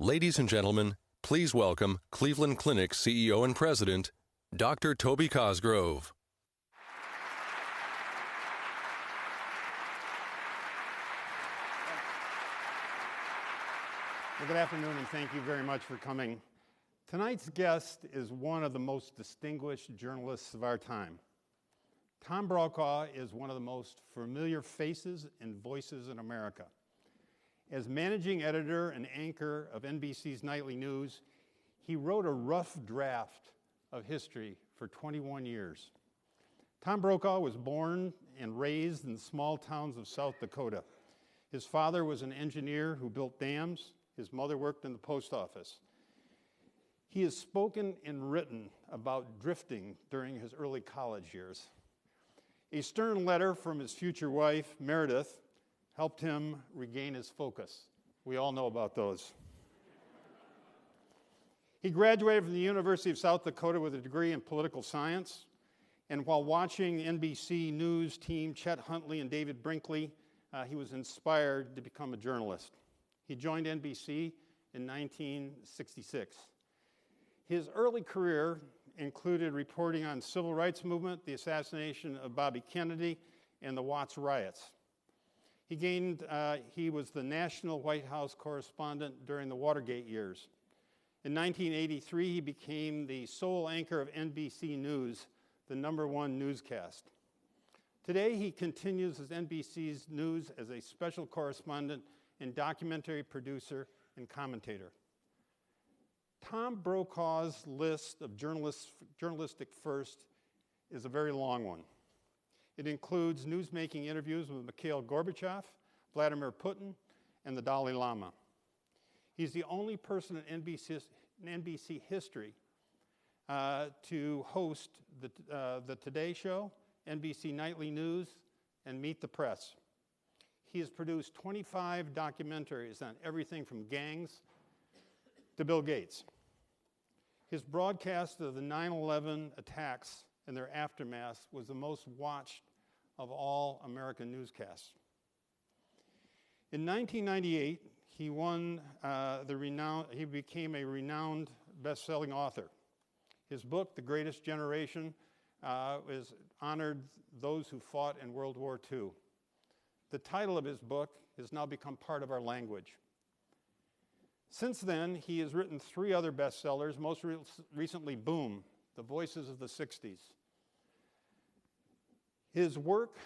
Ladies and gentlemen, please welcome Cleveland Clinic CEO and President, Dr. Toby Cosgrove. Well, good afternoon, and thank you very much for coming. Tonight's guest is one of the most distinguished journalists of our time. Tom Brokaw is one of the most familiar faces and voices in America. As managing editor and anchor of NBC's Nightly News, he wrote a rough draft of history for 21 years. Tom Brokaw was born and raised in the small towns of South Dakota. His father was an engineer who built dams. His mother worked in the post office. He has spoken and written about drifting during his early college years. A stern letter from his future wife, Meredith, helped him regain his focus. We all know about those. He graduated from the University of South Dakota with a degree in political science, and while watching NBC News team Chet Huntley and David Brinkley, he was inspired to become a journalist. He joined NBC in 1966. His early career included reporting on civil rights movement, the assassination of Bobby Kennedy, and the Watts riots. He was the national White House correspondent during the Watergate years. In 1983, he became the sole anchor of NBC News, the #1 newscast. Today, he continues as NBC's News as a special correspondent and documentary producer and commentator. Tom Brokaw's list of journalistic firsts is a very long one. It includes newsmaking interviews with Mikhail Gorbachev, Vladimir Putin, and the Dalai Lama. He's the only person in NBC history to host the Today Show, NBC Nightly News, and Meet the Press. He has produced 25 documentaries on everything from gangs to Bill Gates. His broadcast of the 9/11 attacks and their aftermath was the most watched of all American newscasts. In 1998, he became a renowned best-selling author. His book, The Greatest Generation, honored those who fought in World War II. The title of his book has now become part of our language. Since then, he has written 3 other bestsellers, most recently Boom, The Voices of the 60s. His work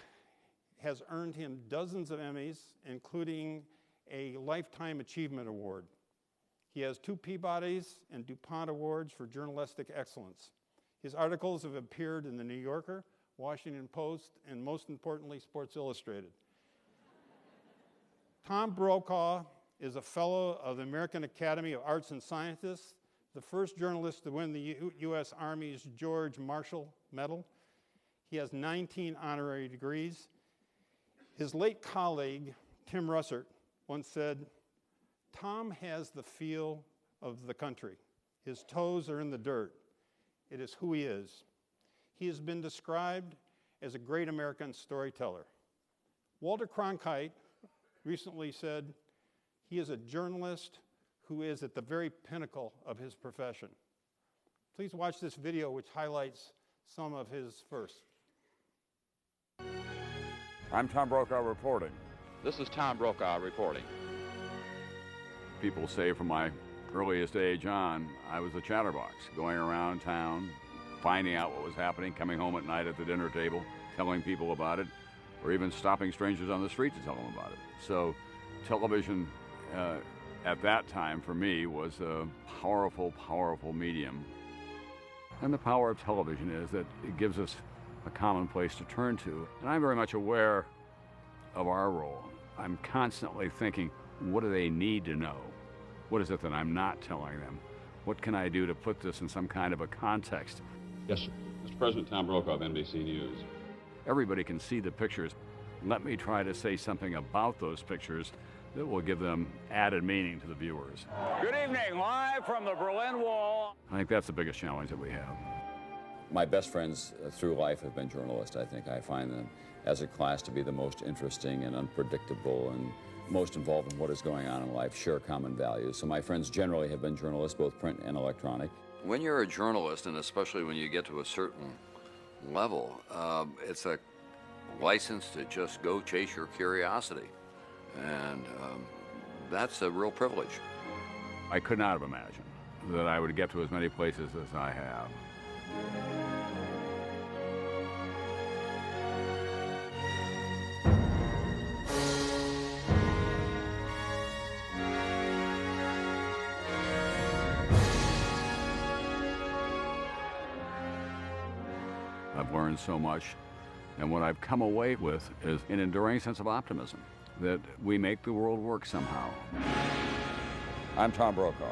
has earned him dozens of Emmys, including a Lifetime Achievement Award. He has 2 Peabodys and DuPont Awards for journalistic excellence. His articles have appeared in The New Yorker, Washington Post, and most importantly, Sports Illustrated. Tom Brokaw is a fellow of the American Academy of Arts and Sciences, the first journalist to win the U.S. Army's George Marshall Medal. He has 19 honorary degrees. His late colleague, Tim Russert, once said, "Tom has the feel of the country. His toes are in the dirt. It is who he is." He has been described as a great American storyteller. Walter Cronkite recently said, "He is a journalist who is at the very pinnacle of his profession." Please watch this video, which highlights some of his firsts. I'm Tom Brokaw reporting. This is Tom Brokaw reporting. People say from my earliest age on, I was a chatterbox, going around town, finding out what was happening, coming home at night at the dinner table, telling people about it, or even stopping strangers on the street to tell them about it. So television at that time for me was a powerful, powerful medium. And the power of television is that it gives us a common place to turn to. And I'm very much aware of our role. I'm constantly thinking, what do they need to know? What is it that I'm not telling them? What can I do to put this in some kind of a context? Yes, sir. Mr. President, Tom Brokaw of NBC News. Everybody can see the pictures. Let me try to say something about those pictures that will give them added meaning to the viewers. Good evening, live from the Berlin Wall. I think that's the biggest challenge that we have. My best friends through life have been journalists. I think I find them as a class to be the most interesting and unpredictable and most involved in what is going on in life share common values. So my friends generally have been journalists, both print and electronic. When you're a journalist, and especially when you get to a certain level, it's a license to just go chase your curiosity. And that's a real privilege. I could not have imagined that I would get to as many places as I have. I've learned so much, and what I've come away with is an enduring sense of optimism that we make the world work somehow. I'm Tom Brokaw.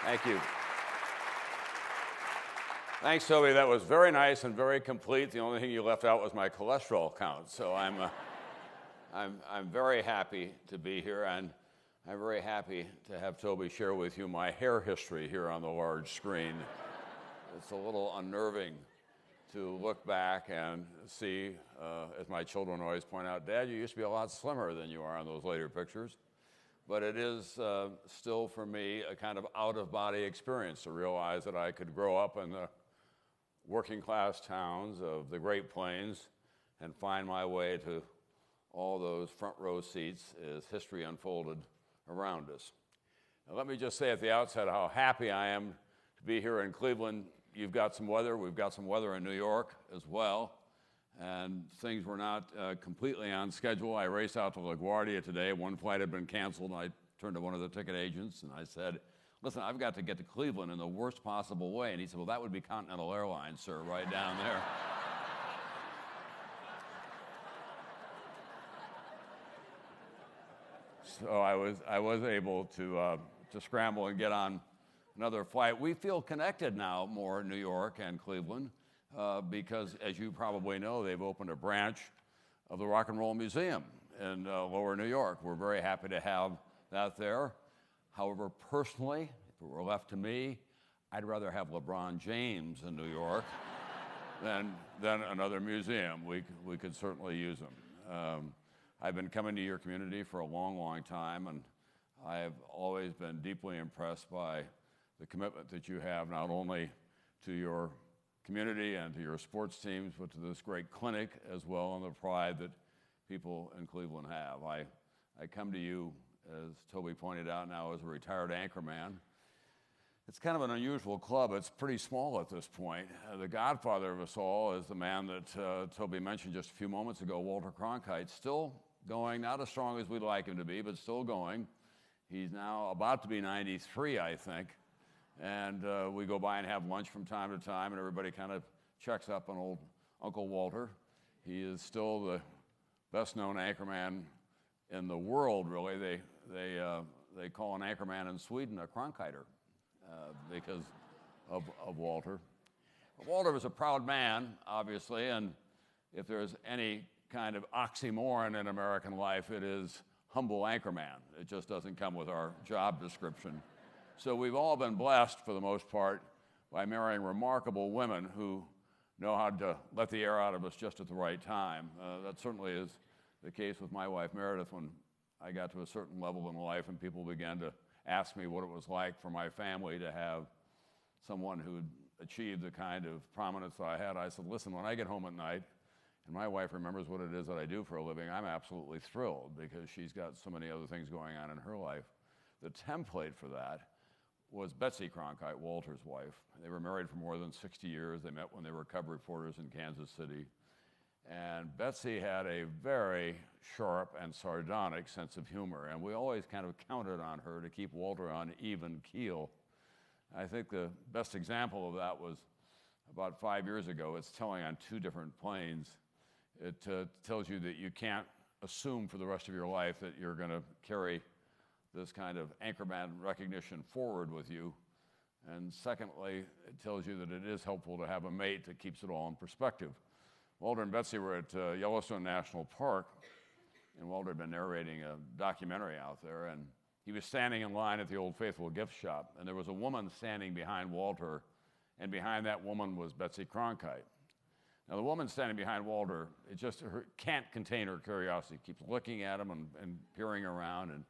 Thank you. Thanks, Toby. That was very nice and very complete. The only thing you left out was my cholesterol count. So I'm very happy to be here, and I'm very happy to have Toby share with you my hair history here on the large screen. It's a little unnerving to look back and see, as my children always point out, Dad, you used to be a lot slimmer than you are on those later pictures. But it is still, for me, a kind of out-of-body experience to realize that I could grow up in the working-class towns of the Great Plains and find my way to all those front-row seats as history unfolded around us. Now, let me just say at the outset how happy I am to be here in Cleveland. You've got some weather. We've got some weather in New York as well. And things were not completely on schedule. I raced out to LaGuardia today. One flight had been canceled, and I turned to one of the ticket agents, and I said, listen, I've got to get to Cleveland in the worst possible way. And he said, well, that would be Continental Airlines, sir, right down there. So I was able to scramble and get on another flight. We feel connected now more in New York and Cleveland. Because, as you probably know, they've opened a branch of the Rock and Roll Museum in Lower New York. We're very happy to have that there. However, personally, if it were left to me, I'd rather have LeBron James in New York than another museum. We could certainly use them. I've been coming to your community for a long, long time, and I've always been deeply impressed by the commitment that you have not only to your community and to your sports teams, but to this great clinic as well, and the pride that people in Cleveland have. I come to you, as Toby pointed out now, as a retired anchorman. It's kind of an unusual club. It's pretty small at this point. The godfather of us all is the man that Toby mentioned just a few moments ago, Walter Cronkite, still going, not as strong as we'd like him to be, but still going. He's now about to be 93, I think. And we go by and have lunch from time to time, and everybody kind of checks up on old Uncle Walter. He is still the best-known anchorman in the world, really. They call an anchorman in Sweden a Cronkiter because of Walter. But Walter was a proud man, obviously, and if there's any kind of oxymoron in American life, it is humble anchorman. It just doesn't come with our job description. So we've all been blessed, for the most part, by marrying remarkable women who know how to let the air out of us just at the right time. That certainly is the case with my wife, Meredith, when I got to a certain level in life and people began to ask me what it was like for my family to have someone who'd achieved the kind of prominence that I had. I said, listen, when I get home at night and my wife remembers what it is that I do for a living, I'm absolutely thrilled because she's got so many other things going on in her life. The template for that was Betsy Cronkite, Walter's wife. They were married for more than 60 years. They met when they were cub reporters in Kansas City. And Betsy had a very sharp and sardonic sense of humor, and we always kind of counted on her to keep Walter on even keel. I think the best example of that was about 5 years ago. It's telling on two different planes. It tells you that you can't assume for the rest of your life that you're going to carry this kind of anchorman recognition forward with you. And secondly, it tells you that it is helpful to have a mate that keeps it all in perspective. Walter and Betsy were at Yellowstone National Park, and Walter had been narrating a documentary out there, and he was standing in line at the Old Faithful gift shop, and there was a woman standing behind Walter, and behind that woman was Betsy Cronkite. Now, the woman standing behind Walter, can't contain her curiosity, keeps looking at him and peering around, and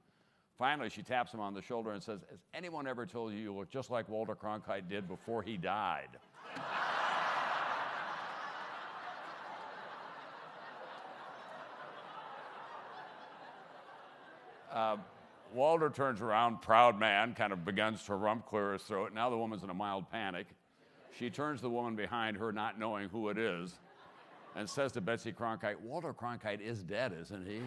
finally she taps him on the shoulder and says, "Has anyone ever told you you look just like Walter Cronkite did before he died?" Walter turns around, proud man, kind of begins to rump, clear his throat. Now the woman's in a mild panic. She turns to the woman behind her, not knowing who it is, and says to Betsy Cronkite, "Walter Cronkite is dead, isn't he?"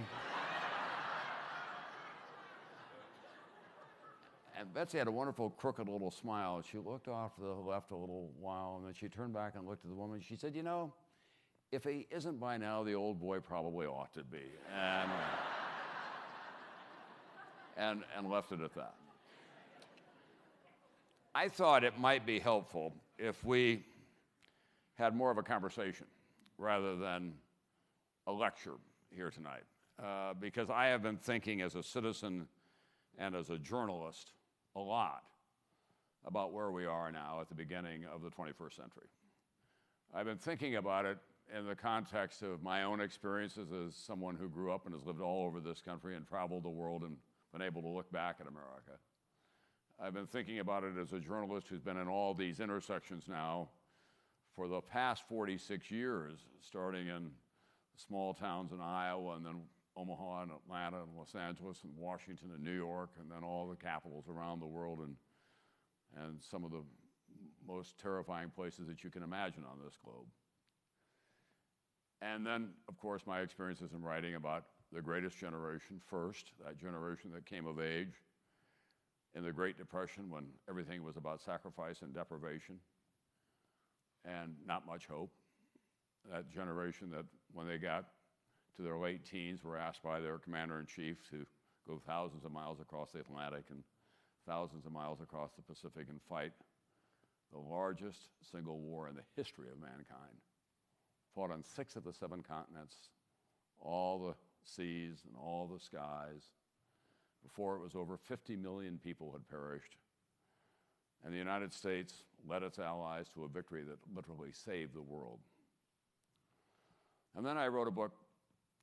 And Betsy had a wonderful, crooked little smile. She looked off to the left a little while, and then she turned back and looked at the woman. She said, "You know, if he isn't by now, the old boy probably ought to be." And left it at that. I thought it might be helpful if we had more of a conversation rather than a lecture here tonight, because I have been thinking as a citizen and as a journalist a lot about where we are now at the beginning of the 21st century. I've been thinking about it in the context of my own experiences as someone who grew up and has lived all over this country and traveled the world and been able to look back at America. I've been thinking about it as a journalist who's been in all these intersections now for the past 46 years, starting in small towns in Iowa and then Omaha and Atlanta and Los Angeles and Washington and New York, and then all the capitals around the world and some of the most terrifying places that you can imagine on this globe. And then, of course, my experiences in writing about the greatest generation first, that generation that came of age in the Great Depression when everything was about sacrifice and deprivation and not much hope. That generation that when they got to their late teens were asked by their commander-in-chief to go thousands of miles across the Atlantic and thousands of miles across the Pacific and fight the largest single war in the history of mankind. Fought on 6 of the 7 continents, all the seas and all the skies. Before it was over 50 million people had perished. And the United States led its allies to a victory that literally saved the world. And then I wrote a book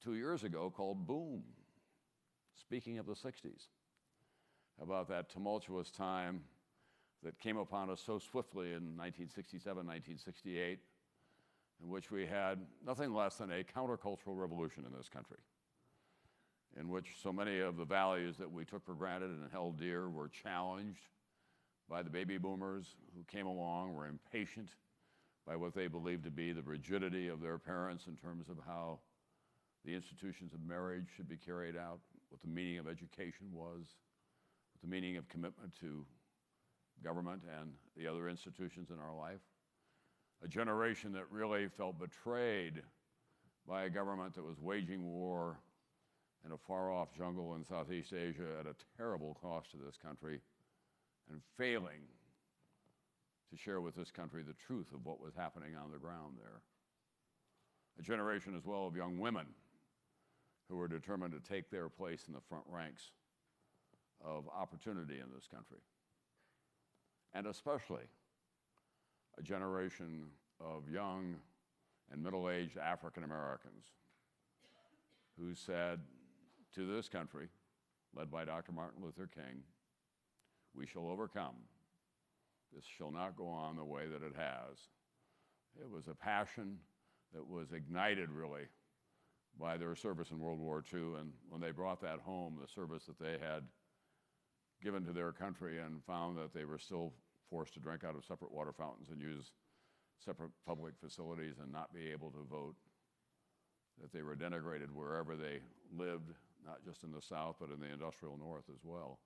2 years ago called Boom, speaking of the 60s, about that tumultuous time that came upon us so swiftly in 1967, 1968, in which we had nothing less than a countercultural revolution in this country, in which so many of the values that we took for granted and held dear were challenged by the baby boomers who came along, were impatient by what they believed to be the rigidity of their parents in terms of how the institutions of marriage should be carried out, what the meaning of education was, what the meaning of commitment to government and the other institutions in our life. A generation that really felt betrayed by a government that was waging war in a far-off jungle in Southeast Asia at a terrible cost to this country and failing to share with this country the truth of what was happening on the ground there. A generation as well of young women who were determined to take their place in the front ranks of opportunity in this country. And especially a generation of young and middle-aged African Americans who said to this country, led by Dr. Martin Luther King, "We shall overcome. This shall not go on the way that it has." It was a passion that was ignited really by their service in World War II, and when they brought that home, the service that they had given to their country, and found that they were still forced to drink out of separate water fountains and use separate public facilities and not be able to vote, that they were denigrated wherever they lived, not just in the South, but in the industrial North as well.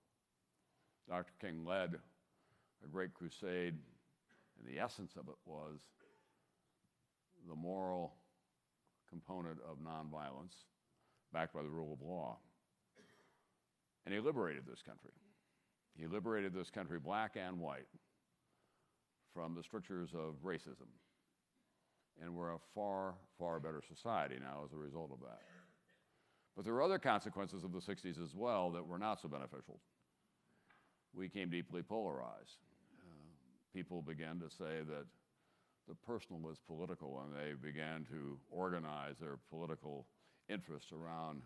Dr. King led a great crusade, and the essence of it was the moral component of nonviolence backed by the rule of law. And he liberated this country. He liberated this country, black and white, from the strictures of racism. And we're a far, far better society now as a result of that. But there are other consequences of the 60s as well that were not so beneficial. We became deeply polarized. People began to say that the personal was political, and they began to organize their political interests around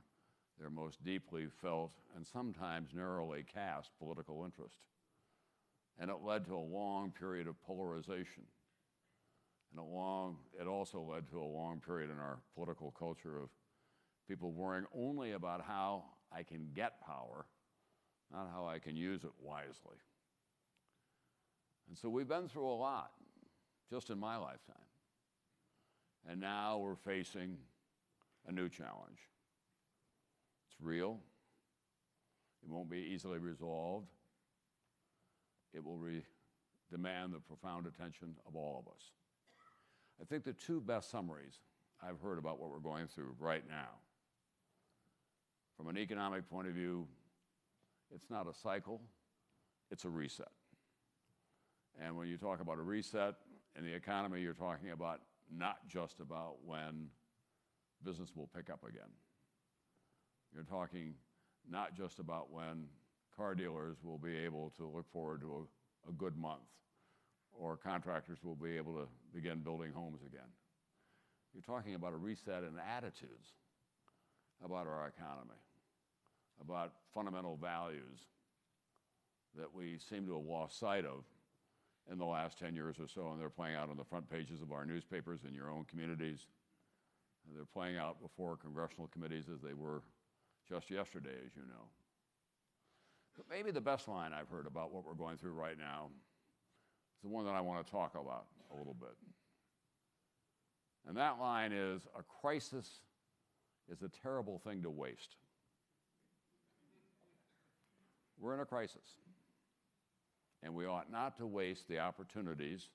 their most deeply felt and sometimes narrowly cast political interest. And it led to a long period of polarization. And it also led to a long period in our political culture of people worrying only about how I can get power, not how I can use it wisely. And so we've been through a lot, just in my lifetime. And now we're facing a new challenge. It's real. It won't be easily resolved. It will demand the profound attention of all of us. I think the two best summaries I've heard about what we're going through right now, from an economic point of view, it's not a cycle, it's a reset. And when you talk about a reset in the economy, you're talking about not just about when business will pick up again. You're talking not just about when car dealers will be able to look forward to a good month, or contractors will be able to begin building homes again. You're talking about a reset in attitudes about our economy, about fundamental values that we seem to have lost sight of in the last 10 years or so, and they're playing out on the front pages of our newspapers in your own communities. And they're playing out before congressional committees as they were just yesterday, as you know. But maybe the best line I've heard about what we're going through right now is the one that I want to talk about a little bit. And that line is, a crisis is a terrible thing to waste. We're in a crisis. And we ought not to waste the opportunities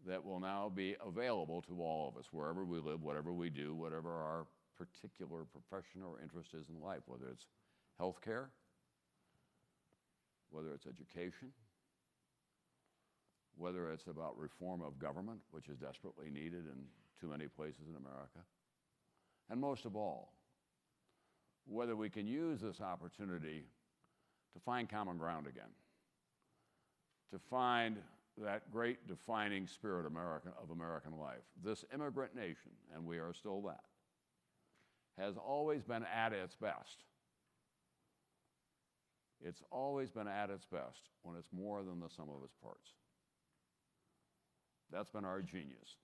that will now be available to all of us, wherever we live, whatever we do, whatever our particular profession or interest is in life, whether it's healthcare, whether it's education, whether it's about reform of government, which is desperately needed in too many places in America, and most of all, whether we can use this opportunity to find common ground again, to find that great defining spirit of American life. This immigrant nation, and we are still that, has always been at its best. It's always been at its best when it's more than the sum of its parts. That's been our genius.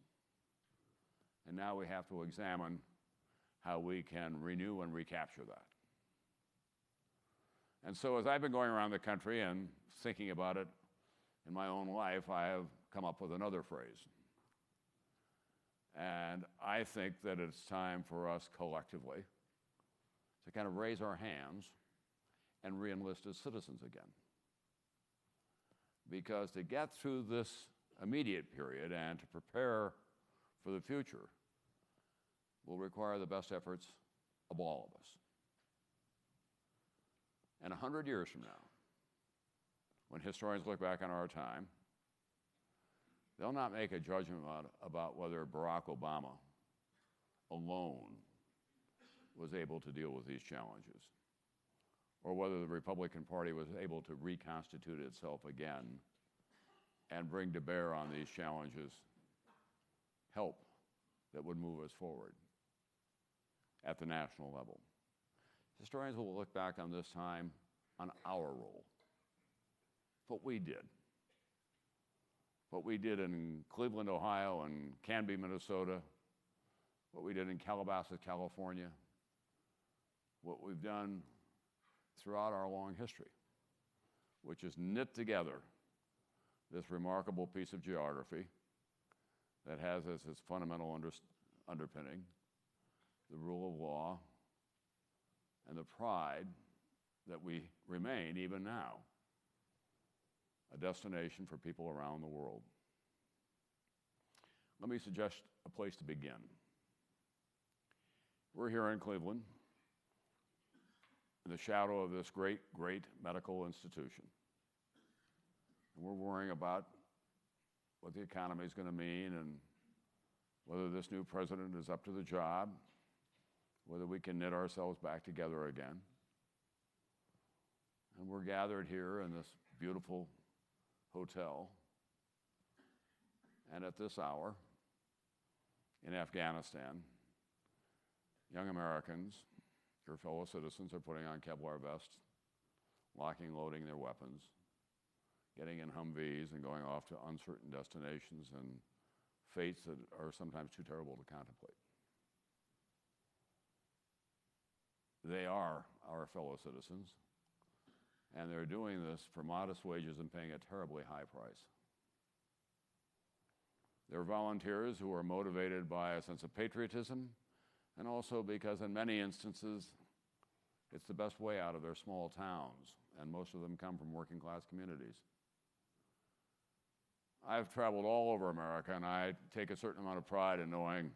And now we have to examine how we can renew and recapture that. And so as I've been going around the country and thinking about it in my own life, I have come up with another phrase. And I think that it's time for us collectively to kind of raise our hands and re-enlist as citizens again. Because to get through this immediate period and to prepare for the future will require the best efforts of all of us. And 100 years from now, when historians look back on our time, they'll not make a judgment about whether Barack Obama alone was able to deal with these challenges, or whether the Republican Party was able to reconstitute itself again and bring to bear on these challenges help that would move us forward at the national level. Historians will look back on this time on our role, what we did. What we did in Cleveland, Ohio, and Canby, Minnesota, what we did in Calabasas, California, what we've done throughout our long history, which has knit together this remarkable piece of geography that has as its fundamental underpinning the rule of law and the pride that we remain, even now, a destination for people around the world. Let me suggest a place to begin. We're here in Cleveland, in the shadow of this great, great medical institution. And we're worrying about what the economy is going to mean and whether this new president is up to the job, whether we can knit ourselves back together again. And we're gathered here in this beautiful hotel, and at this hour in Afghanistan, young Americans, your fellow citizens, are putting on Kevlar vests, locking and loading their weapons, getting in Humvees and going off to uncertain destinations and fates that are sometimes too terrible to contemplate. They are our fellow citizens, and they're doing this for modest wages and paying a terribly high price. They're volunteers who are motivated by a sense of patriotism, and also because in many instances, it's the best way out of their small towns, and most of them come from working class communities. I've traveled all over America, and I take a certain amount of pride in knowing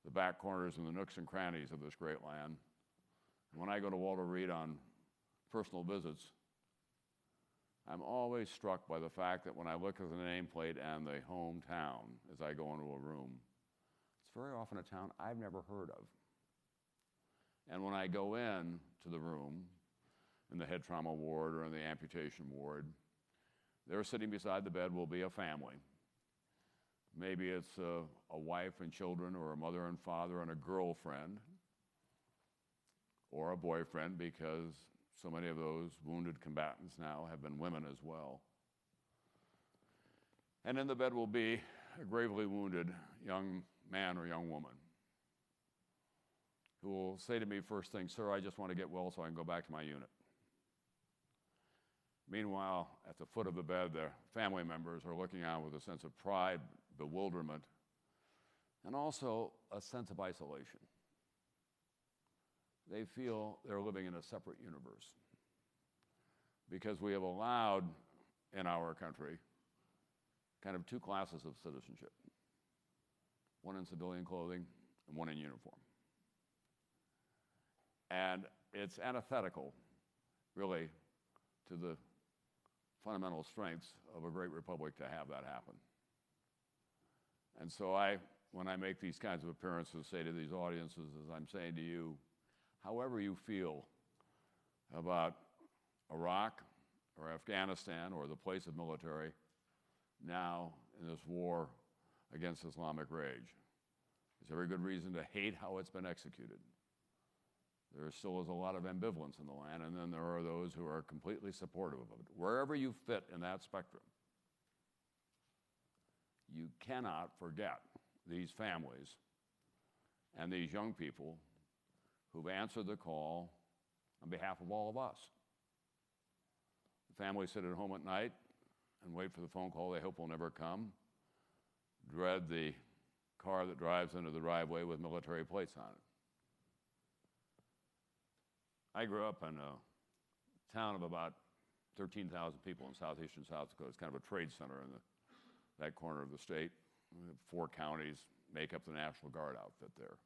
the back corners and the nooks and crannies of this great land. And when I go to Walter Reed on personal visits, I'm always struck by the fact that when I look at the nameplate and the hometown as I go into a room, it's very often a town I've never heard of. And when I go in to the room, in the head trauma ward or in the amputation ward, there sitting beside the bed will be a family. Maybe it's a wife and children, or a mother and father and a girlfriend, or a boyfriend, because so many of those wounded combatants now have been women as well. And in the bed will be a gravely wounded young man or young woman who will say to me first thing, "Sir, I just want to get well so I can go back to my unit." Meanwhile, at the foot of the bed, their family members are looking on with a sense of pride, bewilderment, and also a sense of isolation. They feel they're living in a separate universe because we have allowed in our country kind of two classes of citizenship, one in civilian clothing and one in uniform. And it's antithetical, really, to the fundamental strengths of a great republic to have that happen. And so when I make these kinds of appearances, say to these audiences, as I'm saying to you, however you feel about Iraq or Afghanistan or the place of military now in this war against Islamic rage, there's every good reason to hate how it's been executed. There still is a lot of ambivalence in the land, and then there are those who are completely supportive of it. Wherever you fit in that spectrum, you cannot forget these families and these young people who've answered the call on behalf of all of us. The families sit at home at night and wait for the phone call they hope will never come, dread the car that drives into the driveway with military plates on it. I grew up in a town of about 13,000 people in southeastern South Dakota. It's kind of a trade center in that corner of the state. 4 counties make up the National Guard outfit there.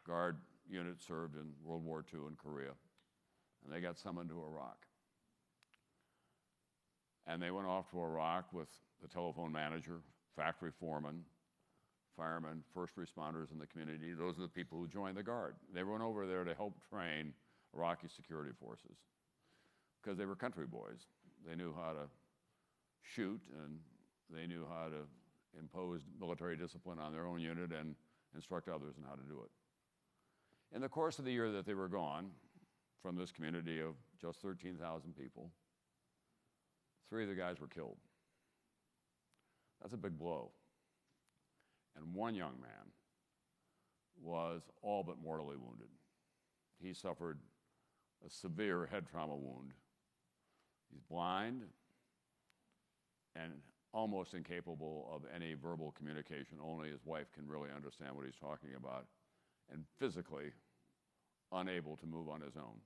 Guard unit served in World War II in Korea, and they got summoned to Iraq. And they went off to Iraq with the telephone manager, factory foreman, firemen, first responders in the community. Those are the people who joined the Guard. They went over there to help train Iraqi security forces because they were country boys. They knew how to shoot, and they knew how to impose military discipline on their own unit and instruct others on how to do it. In the course of the year that they were gone from this community of just 13,000 people, 3 of the guys were killed. That's a big blow. And one young man was all but mortally wounded. He suffered a severe head trauma wound. He's blind and almost incapable of any verbal communication. Only his wife can really understand what he's talking about, and physically unable to move on his own.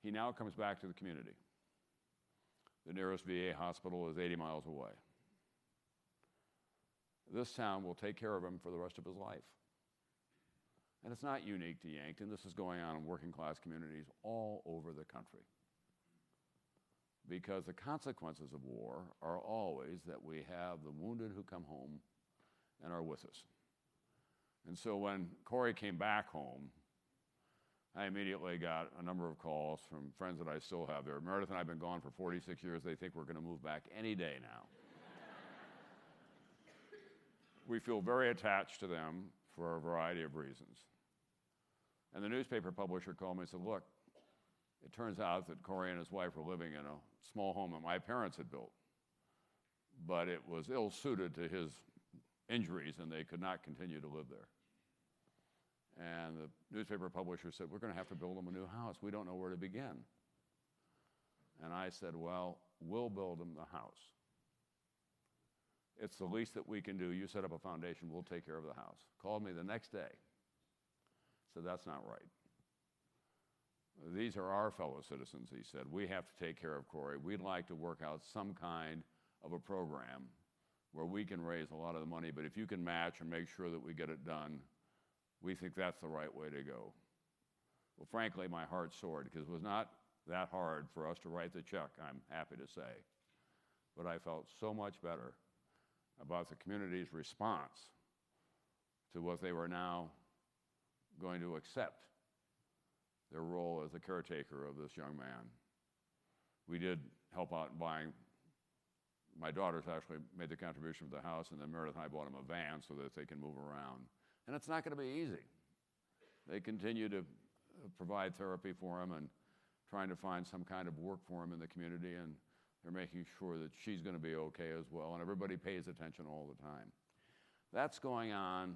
He now comes back to the community. The nearest VA hospital is 80 miles away. This town will take care of him for the rest of his life. And it's not unique to Yankton. This is going on in working class communities all over the country. Because the consequences of war are always that we have the wounded who come home and are with us. And so when Corey came back home, I immediately got a number of calls from friends that I still have there. Meredith and I have been gone for 46 years. They think we're going to move back any day now. We feel very attached to them for a variety of reasons. And the newspaper publisher called me and said, look, it turns out that Corey and his wife were living in a small home that my parents had built, but it was ill-suited to his injuries, and they could not continue to live there. And the newspaper publisher said, we're going to have to build them a new house. We don't know where to begin. And I said, well, we'll build them the house. It's the least that we can do. You set up a foundation, we'll take care of the house. Called me the next day. Said, that's not right. These are our fellow citizens, he said. We have to take care of Corey. We'd like to work out some kind of a program where we can raise a lot of the money, but if you can match and make sure that we get it done, we think that's the right way to go. Well, frankly, my heart soared because it was not that hard for us to write the check, I'm happy to say. But I felt so much better about the community's response to what they were now going to accept their role as the caretaker of this young man. We did help out in buying. My daughters actually made the contribution for the house, and then Meredith and I bought them a van so that they can move around. And it's not going to be easy. They continue to provide therapy for him and trying to find some kind of work for him in the community, and they're making sure that she's going to be okay as well, and everybody pays attention all the time. That's going on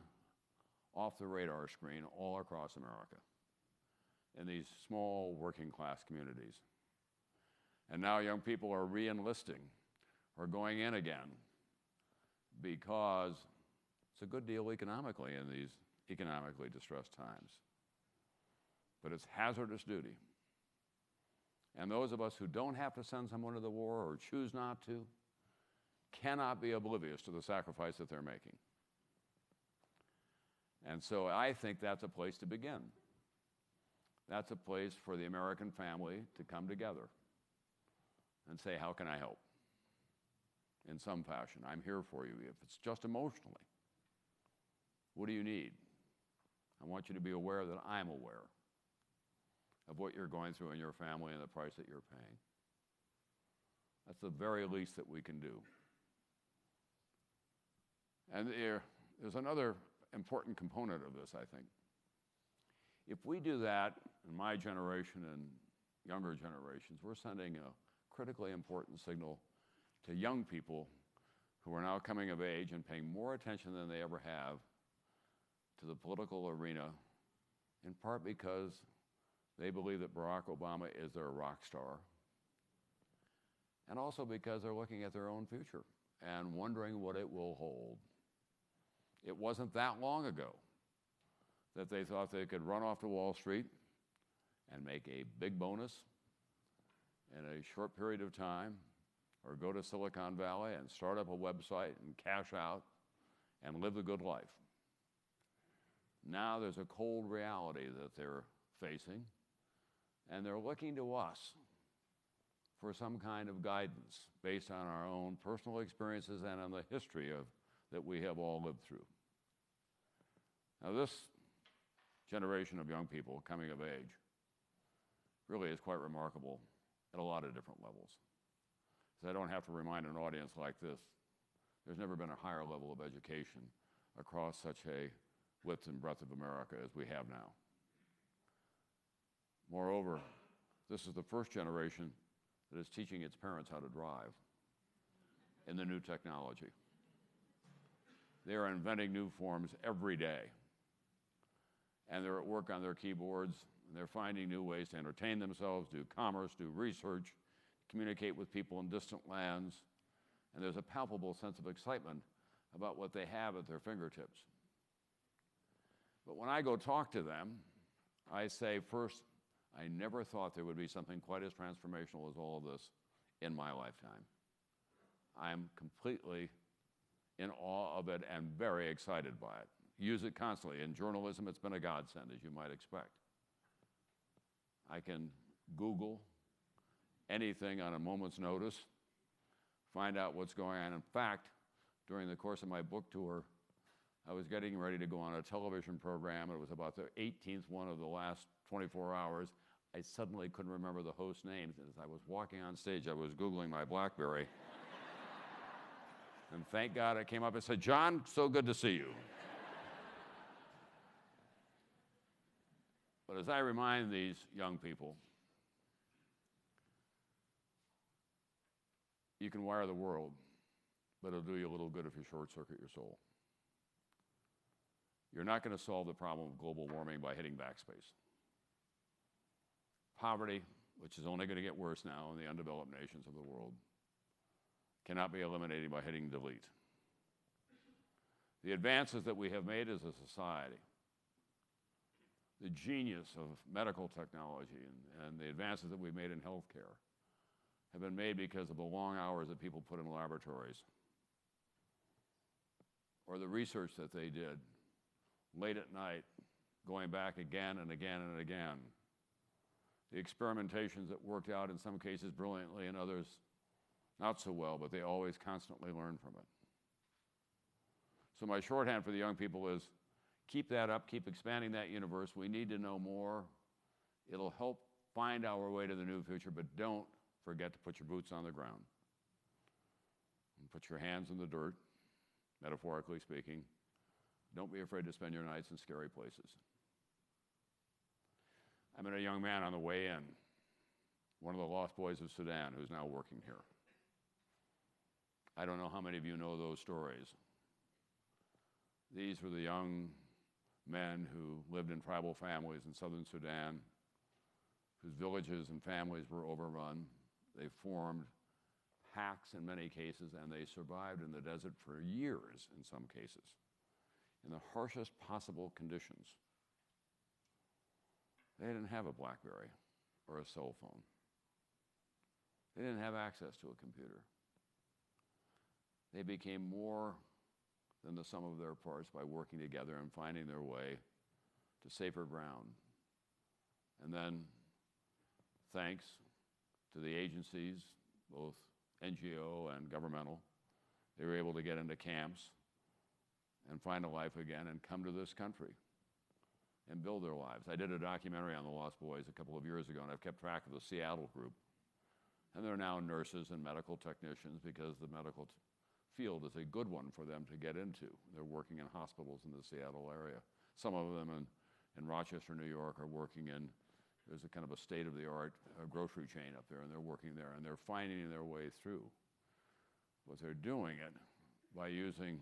off the radar screen all across America in these small working class communities. And now young people are re-enlisting or going in again because it's a good deal economically in these economically distressed times. But it's hazardous duty. And those of us who don't have to send someone to the war or choose not to cannot be oblivious to the sacrifice that they're making. And so I think that's a place to begin. That's a place for the American family to come together and say, how can I help? In some fashion, I'm here for you. If it's just emotionally, what do you need? I want you to be aware that I'm aware of what you're going through in your family and the price that you're paying. That's the very least that we can do. And there's another important component of this, I think. If we do that in my generation and younger generations, we're sending a critically important signal to young people who are now coming of age and paying more attention than they ever have to the political arena, in part because they believe that Barack Obama is their rock star, and also because they're looking at their own future and wondering what it will hold. It wasn't that long ago that they thought they could run off to Wall Street and make a big bonus in a short period of time, or go to Silicon Valley and start up a website and cash out and live the good life. Now there's a cold reality that they're facing, and they're looking to us for some kind of guidance based on our own personal experiences and on the history that we have all lived through. Now this generation of young people coming of age really is quite remarkable at a lot of different levels. So I don't have to remind an audience like this, there's never been a higher level of education across such a width and breadth of America as we have now. Moreover, this is the first generation that is teaching its parents how to drive in the new technology. They are inventing new forms every day. And they're at work on their keyboards, and they're finding new ways to entertain themselves, do commerce, do research, communicate with people in distant lands, and there's a palpable sense of excitement about what they have at their fingertips. But when I go talk to them, I say, first, I never thought there would be something quite as transformational as all of this in my lifetime. I'm completely in awe of it and very excited by it. Use it constantly. In journalism, it's been a godsend, as you might expect. I can Google anything on a moment's notice, find out what's going on. In fact, during the course of my book tour, I was getting ready to go on a television program. It was about the 18th one of the last 24 hours. I suddenly couldn't remember the host names. As I was walking on stage, I was Googling my BlackBerry. And thank God it came up and said, "John, so good to see you." But as I remind these young people, you can wire the world, but it'll do you a little good if you short-circuit your soul. You're not going to solve the problem of global warming by hitting backspace. Poverty, which is only going to get worse now in the undeveloped nations of the world, cannot be eliminated by hitting delete. The advances that we have made as a society, the genius of medical technology and the advances that we've made in healthcare have been made because of the long hours that people put in laboratories or the research that they did late at night, going back again and again and again. The experimentations that worked out in some cases brilliantly and others not so well, but they always constantly learn from it. So my shorthand for the young people is keep that up, keep expanding that universe. We need to know more. It'll help find our way to the new future, but don't forget to put your boots on the ground and put your hands in the dirt, metaphorically speaking. Don't be afraid to spend your nights in scary places. I met a young man on the way in, one of the lost boys of Sudan, who's now working here. I don't know how many of you know those stories. These were the young men who lived in tribal families in southern Sudan, whose villages and families were overrun. They formed packs in many cases, and they survived in the desert for years in some cases, in the harshest possible conditions. They didn't have a BlackBerry or a cell phone. They didn't have access to a computer. They became more than the sum of their parts by working together and finding their way to safer ground. And then, thanks to the agencies, both NGO and governmental, they were able to get into camps and find a life again and come to this country and build their lives. I did a documentary on the Lost Boys a couple of years ago, and I've kept track of the Seattle group. And they're now nurses and medical technicians because the medical field is a good one for them to get into. They're working in hospitals in the Seattle area. Some of them in Rochester, New York, are working in, there's a kind of a state-of-the-art grocery chain up there, and they're working there, and they're finding their way through. But they're doing it by using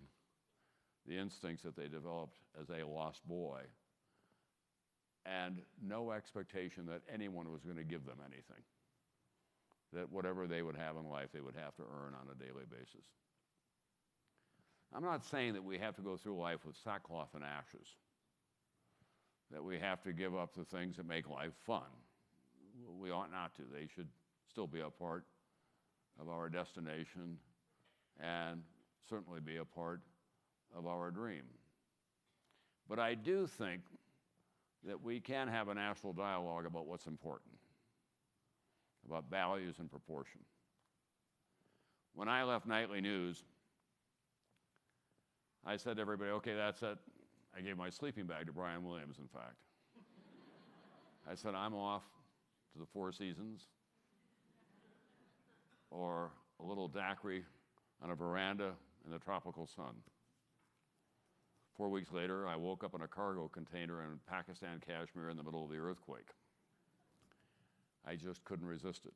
the instincts that they developed as a lost boy, and no expectation that anyone was going to give them anything. That whatever they would have in life, they would have to earn on a daily basis. I'm not saying that we have to go through life with sackcloth and ashes, that we have to give up the things that make life fun. We ought not to. They should still be a part of our destination and certainly be a part of our dream. But I do think that we can have a national dialogue about what's important, about values and proportion. When I left Nightly News, I said to everybody, okay, that's it. I gave my sleeping bag to Brian Williams, in fact. I said, I'm off to the Four Seasons or a little daiquiri on a veranda in the tropical sun. 4 weeks later, I woke up in a cargo container in Pakistan, Kashmir, in the middle of the earthquake. I just couldn't resist it.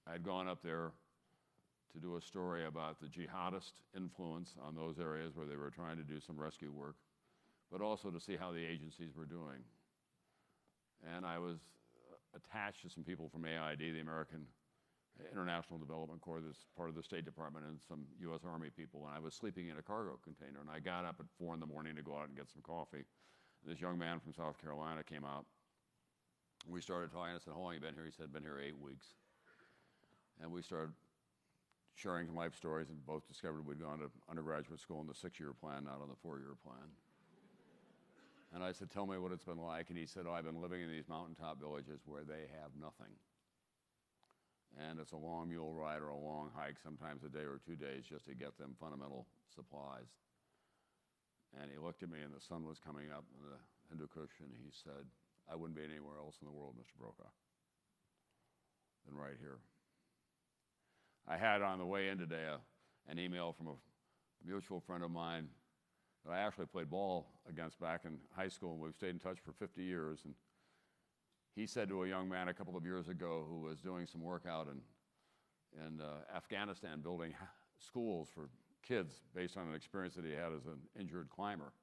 I'd gone up there to do a story about the jihadist influence on those areas where they were trying to do some rescue work, but also to see how the agencies were doing. And I was attached to some people from AID, the American International Development Corps, that's part of the State Department, and some U.S. Army people, and I was sleeping in a cargo container, and I got up at 4 in the morning to go out and get some coffee. This young man from South Carolina came out. We started talking. I said, how long have you been here? He said, been here 8 weeks. And we started sharing some life stories, and both discovered we'd gone to undergraduate school in the 6-year plan, not on the 4-year plan. And I said, tell me what it's been like. And he said, oh, I've been living in these mountaintop villages where they have nothing. And it's a long mule ride or a long hike, sometimes a day or 2 days, just to get them fundamental supplies. And he looked at me, and the sun was coming up in the Hindu Kush, and he said, I wouldn't be anywhere else in the world, Mr. Brokaw, than right here. I had on the way in today an email from a mutual friend of mine that I actually played ball against back in high school, and we've stayed in touch for 50 years. And he said to a young man a couple of years ago who was doing some work out in Afghanistan, building schools for kids based on an experience that he had as an injured climber.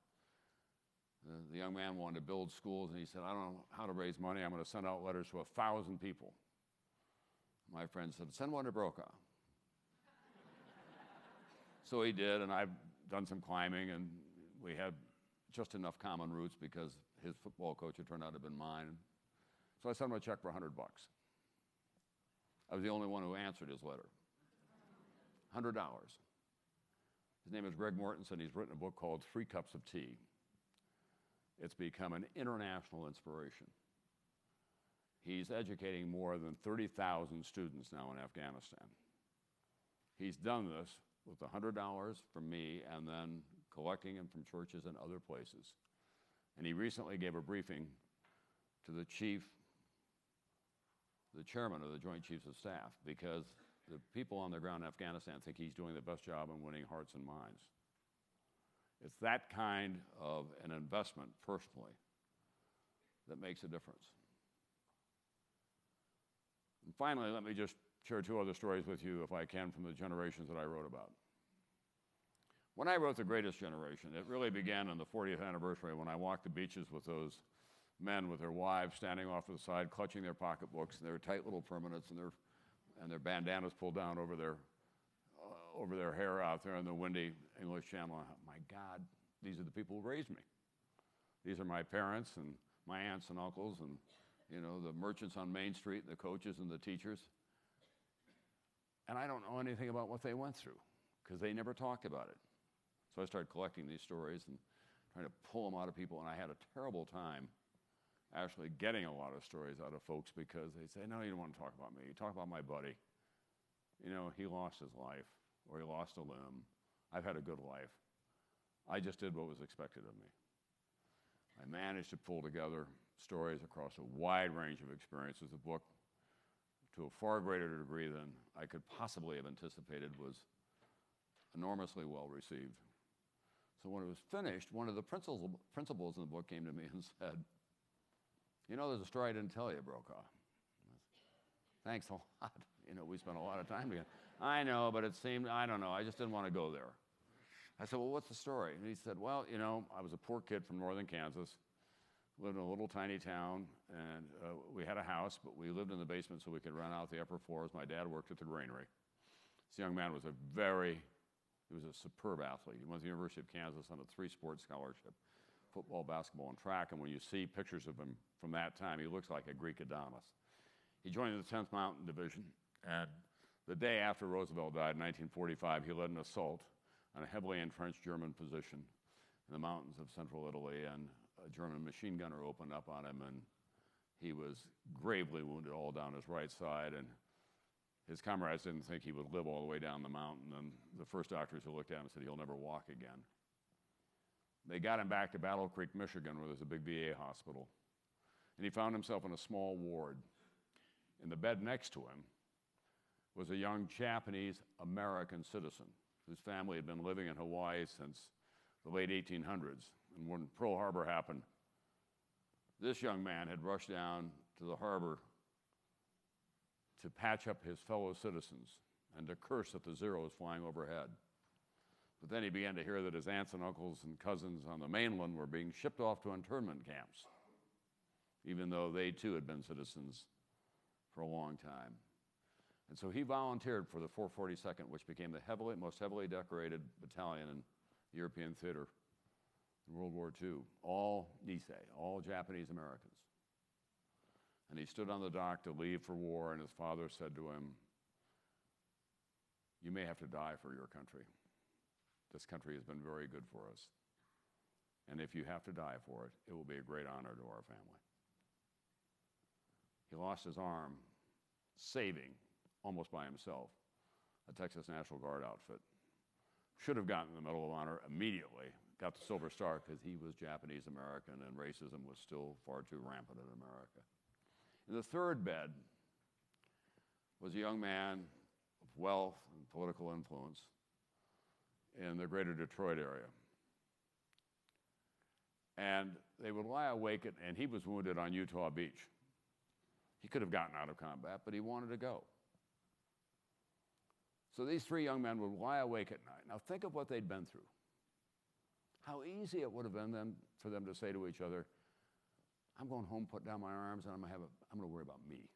The young man wanted to build schools, and he said, I don't know how to raise money. I'm going to send out letters to 1,000 people. My friend said, send one to Brokaw. So he did, and I've done some climbing, and we had just enough common roots because his football coach had turned out to have been mine. So I sent him a check for $100. I was the only one who answered his letter. $100. His name is Greg Mortensen. He's written a book called 3 Cups of Tea. It's become an international inspiration. He's educating more than 30,000 students now in Afghanistan. He's done this with $100 from me and then collecting them from churches and other places. And he recently gave a briefing to the chairman of the Joint Chiefs of Staff, because the people on the ground in Afghanistan think he's doing the best job in winning hearts and minds. It's that kind of an investment personally that makes a difference. And finally, let me just share 2 other stories with you, if I can, from the generations that I wrote about. When I wrote The Greatest Generation, it really began on the 40th anniversary when I walked the beaches with those men with their wives standing off to the side, clutching their pocketbooks and their tight little permanents and their bandanas pulled down over their hair out there in the windy English Channel. My God, these are the people who raised me. These are my parents and my aunts and uncles and, you know, the merchants on Main Street, the coaches and the teachers. And I don't know anything about what they went through because they never talked about it. So I started collecting these stories and trying to pull them out of people, and I had a terrible time actually getting a lot of stories out of folks because they say, no, you don't want to talk about me. You talk about my buddy. You know, he lost his life, or he lost a limb. I've had a good life. I just did what was expected of me. I managed to pull together stories across a wide range of experiences. The book, to a far greater degree than I could possibly have anticipated, was enormously well received. So when it was finished, one of the principals in the book came to me and said, you know, there's a story I didn't tell you, Brokaw. Thanks a lot. You know, we spent a lot of time together. I know, but it seemed, I don't know, I just didn't want to go there. I said, well, what's the story? And he said, well, you know, I was a poor kid from northern Kansas, lived in a little tiny town, and we had a house, but we lived in the basement so we could rent out the upper floors. My dad worked at the granary. This young man was he was a superb athlete. He went to the University of Kansas on a 3-sport scholarship, football, basketball, and track. And when you see pictures of him from that time, he looks like a Greek Adonis. He joined the 10th Mountain Division, and the day after Roosevelt died in 1945, he led an assault on a heavily entrenched German position in the mountains of central Italy, and a German machine gunner opened up on him, and he was gravely wounded all down his right side, and his comrades didn't think he would live all the way down the mountain, and the first doctors who looked at him said he'll never walk again. They got him back to Battle Creek, Michigan, where there's a big VA hospital, and he found himself in a small ward. In the bed next to him was a young Japanese-American citizen whose family had been living in Hawaii since the late 1800s. And when Pearl Harbor happened, this young man had rushed down to the harbor to patch up his fellow citizens and to curse at the Zeros flying overhead. But then he began to hear that his aunts and uncles and cousins on the mainland were being shipped off to internment camps, even though they too had been citizens for a long time. And so he volunteered for the 442nd, which became the most heavily decorated battalion in European theater in World War II. All Nisei, all Japanese Americans. And he stood on the dock to leave for war, and his father said to him, you may have to die for your country. This country has been very good for us. And if you have to die for it, it will be a great honor to our family. He lost his arm saving, almost by himself, a Texas National Guard outfit. Should have gotten the Medal of Honor immediately, got the Silver Star because he was Japanese American and racism was still far too rampant in America. In the third bed was a young man of wealth and political influence in the greater Detroit area. And they would lie awake, and he was wounded on Utah Beach. He could have gotten out of combat, but he wanted to go. So these three young men would lie awake at night. Now think of what they'd been through. How easy it would have been then for them to say to each other, I'm going home, put down my arms, and I'm going to worry about me.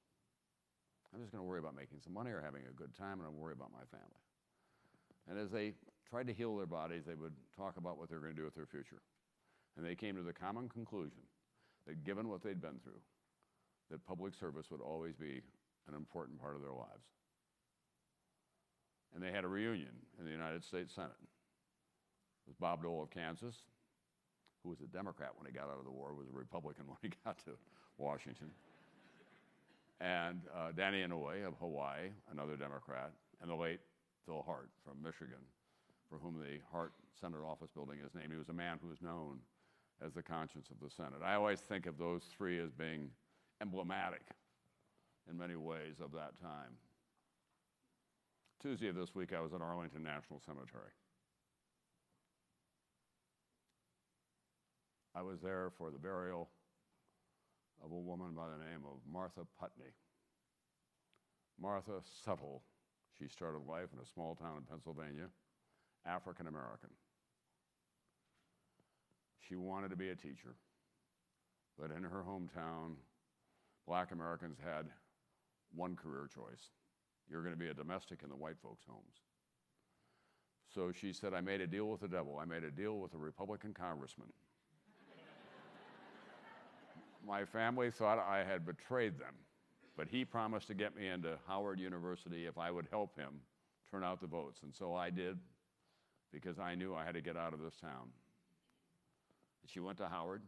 I'm just going to worry about making some money or having a good time, and I'll worry about my family. And as they tried to heal their bodies, they would talk about what they were going to do with their future. And they came to the common conclusion that given what they'd been through, that public service would always be an important part of their lives. And they had a reunion in the United States Senate. It was Bob Dole of Kansas, who was a Democrat when he got out of the war, was a Republican when he got to Washington. And Danny Inouye of Hawaii, another Democrat, and the late Phil Hart from Michigan, for whom the Hart Senate office building is named. He was a man who was known as the conscience of the Senate. I always think of those three as being emblematic in many ways of that time. Tuesday of this week, I was at Arlington National Cemetery. I was there for the burial of a woman by the name of Martha Putney. Martha Suttle. She started life in a small town in Pennsylvania, African American. She wanted to be a teacher, but in her hometown, Black Americans had one career choice. You're going to be a domestic in the white folks' homes. So she said, I made a deal with the devil. I made a deal with a Republican congressman. My family thought I had betrayed them, but he promised to get me into Howard University if I would help him turn out the votes. And so I did, because I knew I had to get out of this town. She went to Howard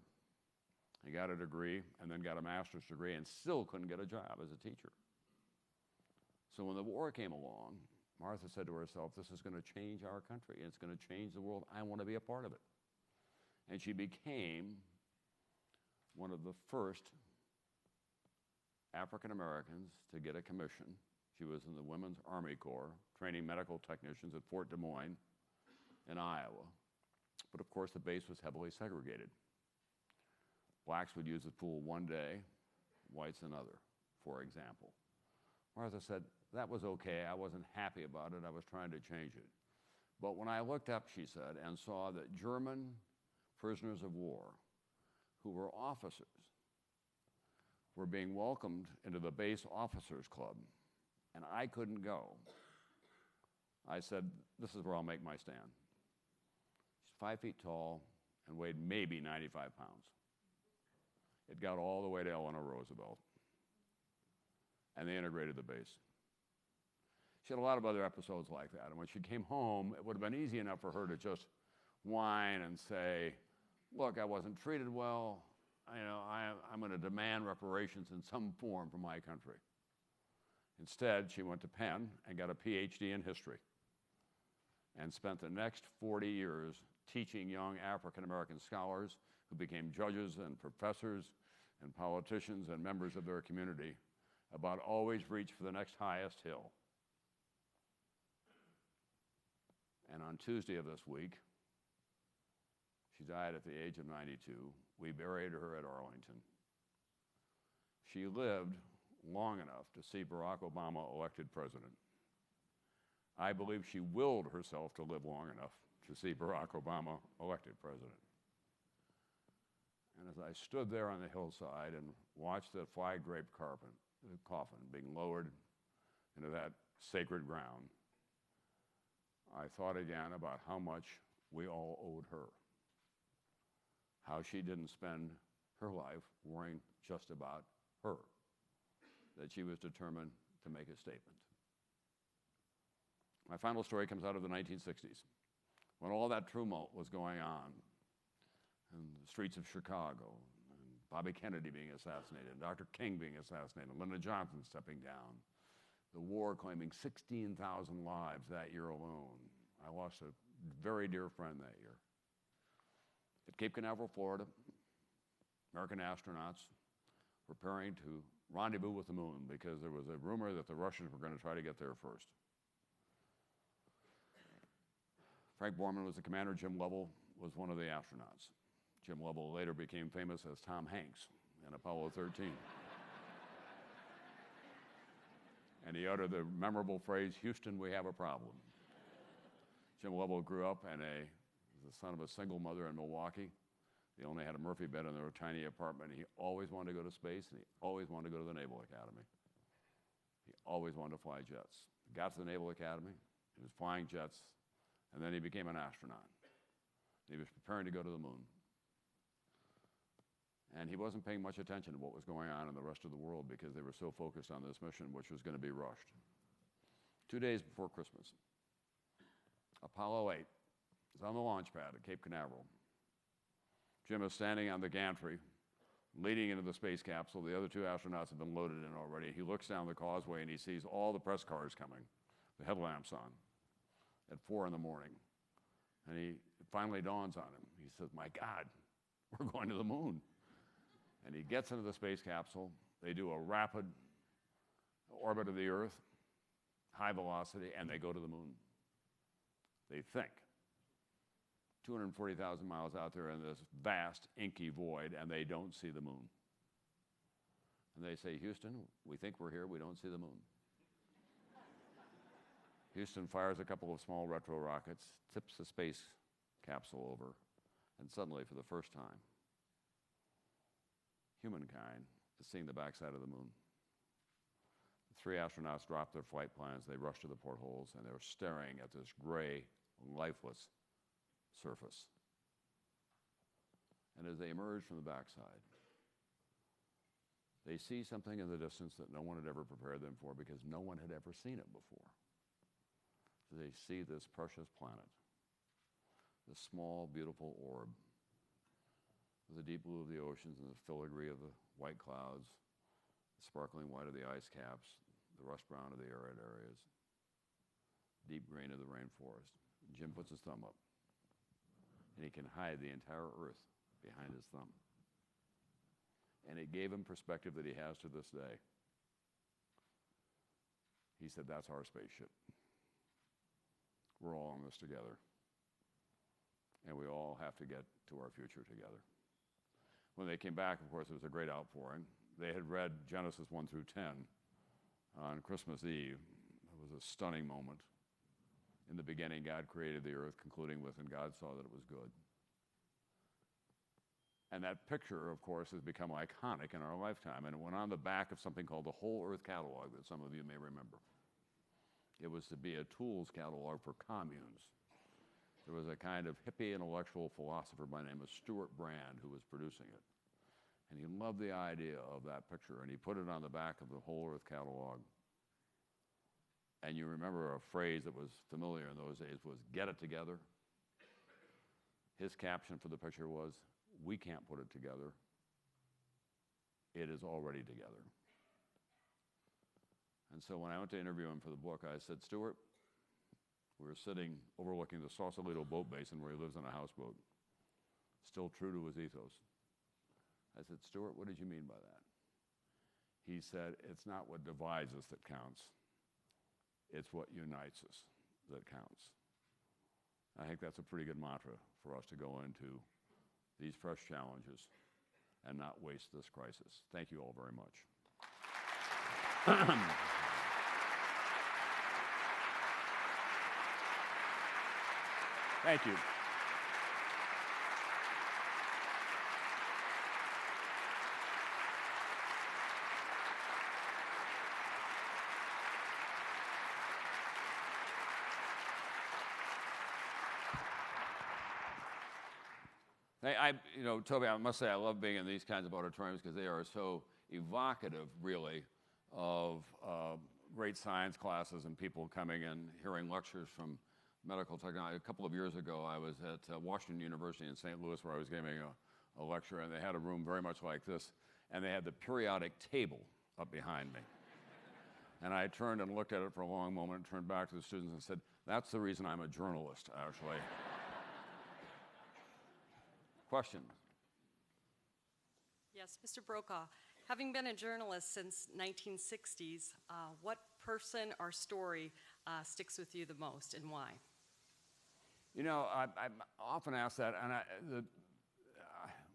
and got a degree and then got a master's degree and still couldn't get a job as a teacher. So when the war came along, Martha said to herself, this is going to change our country. It's going to change the world. I want to be a part of it. And she became one of the first African Americans to get a commission. She was in the Women's Army Corps, training medical technicians at Fort Des Moines in Iowa. But of course, the base was heavily segregated. Blacks would use the pool one day, whites another, for example. Martha said, that was okay. I wasn't happy about it. I was trying to change it. But when I looked up, she said, and saw that German prisoners of war who were officers were being welcomed into the base officers club, and I couldn't go, I said, this is where I'll make my stand. She's 5 feet tall and weighed maybe 95 pounds. It got all the way to Eleanor Roosevelt, and they integrated the base. She had a lot of other episodes like that, and when she came home, it would have been easy enough for her to just whine and say, look, I wasn't treated well. I'm going to demand reparations in some form from my country. Instead, she went to Penn and got a PhD in history and spent the next 40 years teaching young African-American scholars who became judges and professors and politicians and members of their community about always reach for the next highest hill. And on Tuesday of this week, she died at the age of 92. We buried her at Arlington. She lived long enough to see Barack Obama elected president. I believe she willed herself to live long enough to see Barack Obama elected president. And as I stood there on the hillside and watched the flag-draped coffin being lowered into that sacred ground, I thought again about how much we all owed her. How she didn't spend her life worrying just about her, that she was determined to make a statement. My final story comes out of the 1960s, when all that tumult was going on in the streets of Chicago, and Bobby Kennedy being assassinated, Dr. King being assassinated, Lyndon Johnson stepping down, the war claiming 16,000 lives that year alone. I lost a very dear friend that year. At Cape Canaveral, Florida, American astronauts preparing to rendezvous with the moon because there was a rumor that the Russians were going to try to get there first. Frank Borman was the commander. Jim Lovell was one of the astronauts. Jim Lovell later became famous as Tom Hanks in Apollo 13. And he uttered the memorable phrase, "Houston, we have a problem." Jim Lovell grew up the son of a single mother in Milwaukee. They only had a Murphy bed in their tiny apartment. He always wanted to go to space, and he always wanted to go to the Naval Academy. He always wanted to fly jets. He got to the Naval Academy, he was flying jets, and then he became an astronaut. He was preparing to go to the moon. And he wasn't paying much attention to what was going on in the rest of the world because they were so focused on this mission, which was going to be rushed. 2 days before Christmas, Apollo 8 is on the launch pad at Cape Canaveral. Jim is standing on the gantry, leading into the space capsule. The other two astronauts have been loaded in already. He looks down the causeway and he sees all the press cars coming, the headlamps on, at 4 in the morning. And it finally dawns on him. He says, "My God, we're going to the moon." And he gets into the space capsule. They do a rapid orbit of the Earth, high velocity, and they go to the moon. They think. 240,000 miles out there in this vast, inky void, and they don't see the moon. And they say, "Houston, we think we're here, we don't see the moon." Houston fires a couple of small retro rockets, tips the space capsule over, and suddenly, for the first time, humankind is seeing the backside of the moon. The 3 astronauts drop their flight plans, they rush to the portholes, and they're staring at this gray, lifeless surface. And as they emerge from the backside, they see something in the distance that no one had ever prepared them for because no one had ever seen it before. So they see this precious planet, this small, beautiful orb, with the deep blue of the oceans and the filigree of the white clouds, the sparkling white of the ice caps, the rust brown of the arid areas, deep green of the rainforest. Jim puts his thumb up, and he can hide the entire Earth behind his thumb. And it gave him perspective that he has to this day. He said, "That's our spaceship. We're all in this together. And we all have to get to our future together." When they came back, of course, it was a great outpouring. They had read Genesis 1 through 10 on Christmas Eve. It was a stunning moment. In the beginning, God created the earth, concluding with, "And God saw that it was good." And that picture, of course, has become iconic in our lifetime. And it went on the back of something called the Whole Earth Catalog that some of you may remember. It was to be a tools catalog for communes. There was a kind of hippie intellectual philosopher by the name of Stuart Brand who was producing it. And he loved the idea of that picture, and he put it on the back of the Whole Earth Catalog. And you remember a phrase that was familiar in those days was, "Get it together." His caption for the picture was, "We can't put it together. It is already together." And so when I went to interview him for the book, I said, "Stuart," we were sitting overlooking the Sausalito boat basin where he lives on a houseboat, still true to his ethos. I said, "Stuart, what did you mean by that?" He said, "It's not what divides us that counts. It's what unites us that counts." I think that's a pretty good mantra for us to go into these fresh challenges and not waste this crisis. Thank you all very much. Thank you. Toby, I must say I love being in these kinds of auditoriums because they are so evocative, really, of great science classes and people coming and hearing lectures from medical technology. A couple of years ago, I was at Washington University in St. Louis where I was giving a lecture, and they had a room very much like this, and they had the periodic table up behind me. And I turned and looked at it for a long moment, and turned back to the students and said, "That's the reason I'm a journalist, actually." Questions? Yes, Mr. Brokaw, having been a journalist since 1960s, what person or story sticks with you the most and why? You know, I'm often asked that, and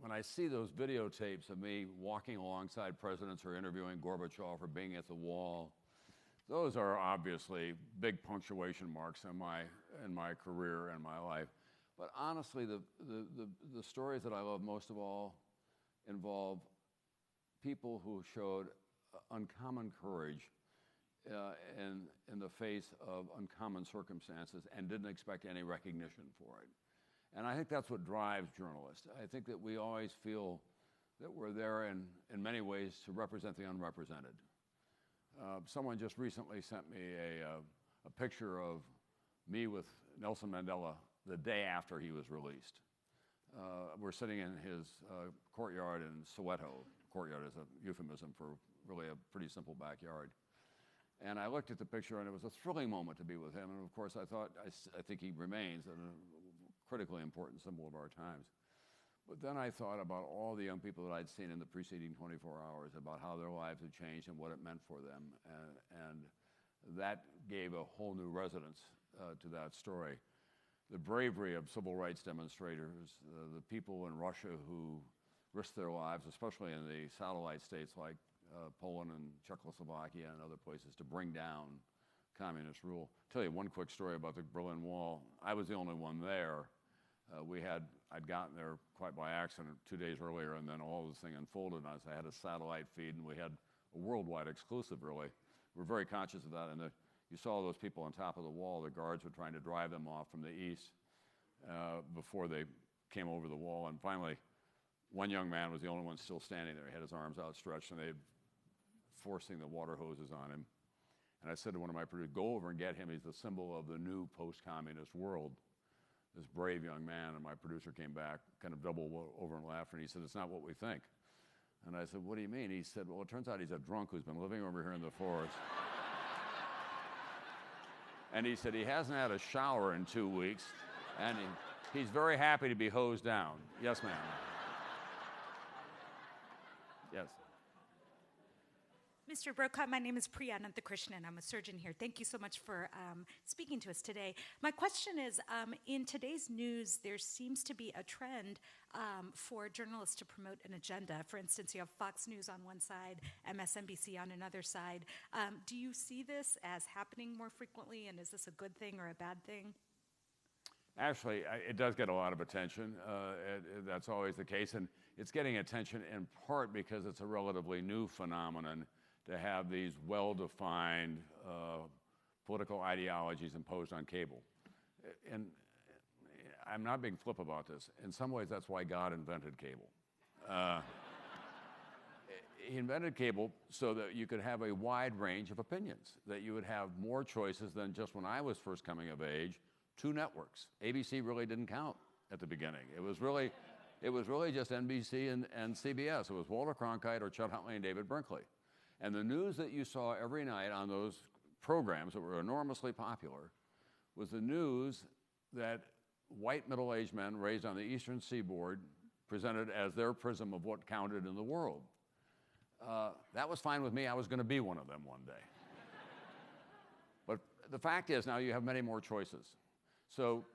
when I see those videotapes of me walking alongside presidents or interviewing Gorbachev or being at the wall, those are obviously big punctuation marks in my career and my life. But honestly, the stories that I love most of all involve people who showed uncommon courage in the face of uncommon circumstances and didn't expect any recognition for it. And I think that's what drives journalists. I think that we always feel that we're there in many ways to represent the unrepresented. Someone just recently sent me a picture of me with Nelson Mandela the day after he was released. We're sitting in his courtyard in Soweto. Courtyard is a euphemism for really a pretty simple backyard. And I looked at the picture, and it was a thrilling moment to be with him. And of course, I think he remains a critically important symbol of our times. But then I thought about all the young people that I'd seen in the preceding 24 hours, about how their lives had changed and what it meant for them. And that gave a whole new resonance to that story. The bravery of civil rights demonstrators, the people in Russia who risked their lives, especially in the satellite states like Poland and Czechoslovakia and other places, to bring down communist rule. I'll tell you one quick story about the Berlin Wall. I was the only one there. I'd gotten there quite by accident 2 days earlier, and then all this thing unfolded. And I had a satellite feed, and we had a worldwide exclusive, really. We're very conscious of that. And you saw those people on top of the wall. The guards were trying to drive them off from the east before they came over the wall. And finally, one young man was the only one still standing there. He had his arms outstretched, and they forcing the water hoses on him. And I said to one of my producers, go over and get him. He's the symbol of the new post-communist world. This brave young man. And my producer came back, kind of doubled over and laughed, and he said, it's not what we think. And I said, what do you mean? He said, well, it turns out he's a drunk who's been living over here in the forest. And he said he hasn't had a shower in 2 weeks, and he's very happy to be hosed down. Yes, ma'am. Yes. Mr. Brokaw, my name is Priya Ananthakrishnan, and I'm a surgeon here. Thank you so much for speaking to us today. My question is, in today's news, there seems to be a trend for journalists to promote an agenda. For instance, you have Fox News on one side, MSNBC on another side. Do you see this as happening more frequently, and is this a good thing or a bad thing? Actually, it does get a lot of attention. That's always the case, and it's getting attention in part because it's a relatively new phenomenon to have these well-defined political ideologies imposed on cable. And I'm not being flip about this. In some ways, that's why God invented cable. He invented cable so that you could have a wide range of opinions, that you would have more choices than just when I was first coming of age, 2 networks. ABC really didn't count at the beginning. It was really just NBC and CBS. It was Walter Cronkite or Chet Huntley and David Brinkley. And the news that you saw every night on those programs that were enormously popular was the news that white middle-aged men raised on the eastern seaboard presented as their prism of what counted in the world. That was fine with me. I was going to be one of them one day. But the fact is now you have many more choices. So,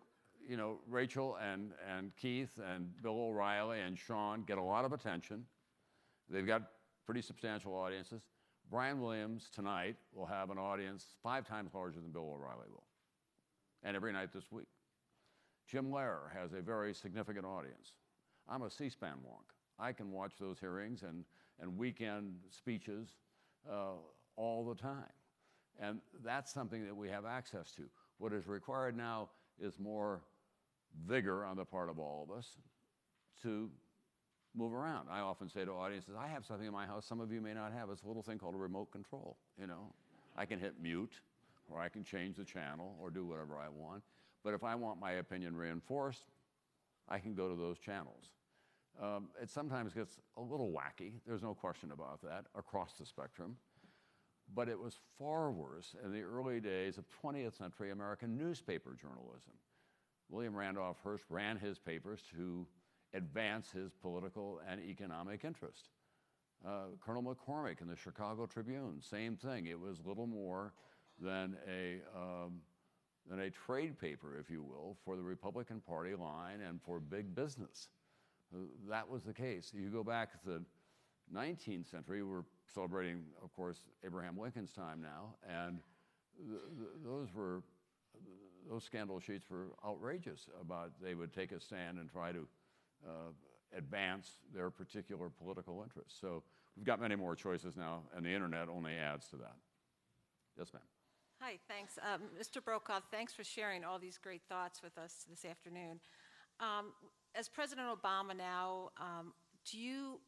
you know, Rachel and Keith and Bill O'Reilly and Sean get a lot of attention. They've got pretty substantial audiences. Brian Williams tonight will have an audience 5 times larger than Bill O'Reilly will, and every night this week. Jim Lehrer has a very significant audience. I'm a C-SPAN wonk. I can watch those hearings and weekend speeches all the time. And that's something that we have access to. What is required now is more vigor on the part of all of us to move around. I often say to audiences, I have something in my house some of you may not have. It's a little thing called a remote control, you know. I can hit mute, or I can change the channel, or do whatever I want. But if I want my opinion reinforced, I can go to those channels. It sometimes gets a little wacky, there's no question about that, across the spectrum. But it was far worse in the early days of 20th century American newspaper journalism. William Randolph Hearst ran his papers to advance his political and economic interest. Colonel McCormick in the Chicago Tribune, same thing. It was little more than a trade paper, if you will, for the Republican Party line and for big business. That was the case. You go back to the 19th century, we're celebrating, of course, Abraham Lincoln's time now, and those scandal sheets were outrageous about they would take a stand and try to advance their particular political interests. So we've got many more choices now, and the internet only adds to that. Yes, ma'am. Hi, thanks. Mr. Brokaw, thanks for sharing all these great thoughts with us this afternoon. As President Obama now, do you